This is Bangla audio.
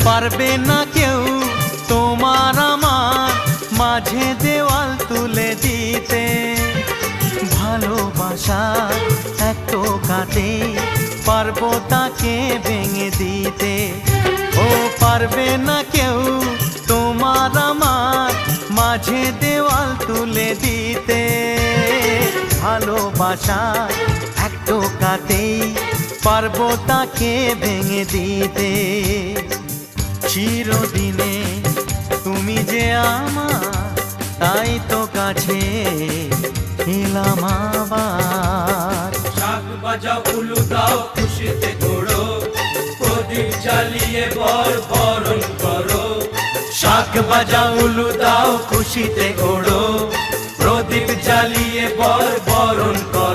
পারবে না কেউ তোমার আমার মাঝে দেওয়াল তুলে দিতে। ভালোবাসা এক টোকাতে পারবো তাকে ভেঙে দিতে। ও পারবে না কেউ তোমার আমার মাঝে দেওয়াল তুলে দিতে। ভালোবাসা এক টোকাতেই পারবো তাকে ভেঙে দিতে। চিরদিনে তুমি যে আমার, তাই তো কাছে এলাম আবার। শাক বাজাও উলু দাও খুশিতে ঘোড়ো, প্রদীপ জ্বালিয়ে বরণ করো। শাক বাজাও উলু দাও খুশিতে ওড়ো, প্রদীপ জ্বালিয়ে বরণ করো।